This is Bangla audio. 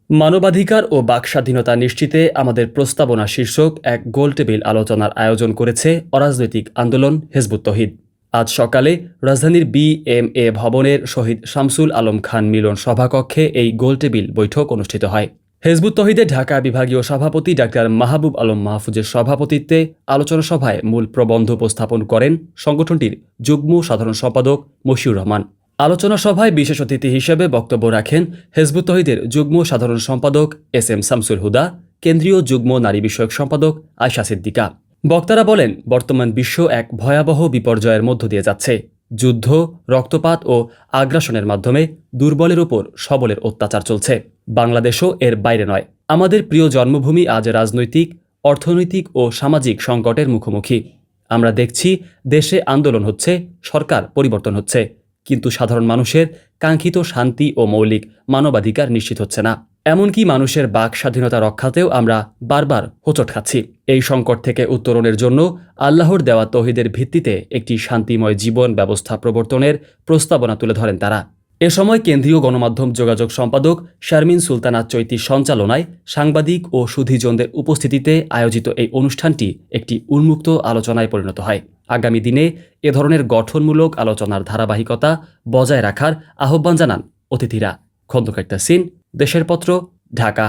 মানবাধিকার ও বাকস্বাধীনতা নিশ্চিতে আমাদের প্রস্তাবনা শীর্ষক এক গোলটেবিল আলোচনার আয়োজন করেছে অরাজনৈতিক আন্দোলন হিজবুত তৌহিদ। আজ সকালে রাজধানীর বিএমএ ভবনের শহীদ শামসুল আলম খান মিলন সভাকক্ষে এই গোলটেবিল বৈঠক অনুষ্ঠিত হয়। হিজবুত তৌহিদের ঢাকা বিভাগীয় সভাপতি ডাক্তার মাহবুব আলম মাহফুজের সভাপতিত্বে আলোচনা সভায় মূল প্রবন্ধ উপস্থাপন করেন সংগঠনটির যুগ্ম সাধারণ সম্পাদক মশিউর রহমান। আলোচনা সভায় বিশেষ অতিথি হিসেবে বক্তব্য রাখেন হিজবুত তৌহিদের যুগ্ম সাধারণ সম্পাদক এস.এম. শামসুল হুদা, কেন্দ্রীয় যুগ্ম নারী বিষয়ক সম্পাদক আয়শা সিদ্দিকা। বক্তারা বলেন, বর্তমান বিশ্ব এক ভয়াবহ বিপর্যয়ের মধ্য দিয়ে যাচ্ছে। যুদ্ধ, রক্তপাত ও আগ্রাসনের মাধ্যমে দুর্বলের ওপর সবলের অত্যাচার চলছে। বাংলাদেশও এর বাইরে নয়। আমাদের প্রিয় জন্মভূমি আজ রাজনৈতিক, অর্থনৈতিক ও সামাজিক সংকটের মুখোমুখি। আমরা দেখছি দেশে আন্দোলন হচ্ছে, সরকার পরিবর্তন হচ্ছে, কিন্তু সাধারণ মানুষের কাঙ্ক্ষিত শান্তি ও মৌলিক মানবাধিকার নিশ্চিত হচ্ছে না। এমনকি মানুষের বাক স্বাধীনতা রক্ষাতেও আমরা বারবার হোঁচট খাচ্ছি। এই সংকট থেকে উত্তরণের জন্য আল্লাহর দেওয়া তৌহিদের ভিত্তিতে একটি শান্তিময় জীবন ব্যবস্থা প্রবর্তনের প্রস্তাবনা তুলে ধরেন তারা। এ সময় কেন্দ্রীয় গণমাধ্যম যোগাযোগ সম্পাদক শারমিন সুলতানা চৈতির সঞ্চালনায় সাংবাদিক ও সুধীজনদের উপস্থিতিতে আয়োজিত এই অনুষ্ঠানটি একটি উন্মুক্ত আলোচনায় পরিণত হয়। আগামী দিনে এ ধরনের গঠনমূলক আলোচনার ধারাবাহিকতা বজায় রাখার আহ্বান জানান অতিথিরা। খন্দকার তাসিন, দেশের পত্র, ঢাকা।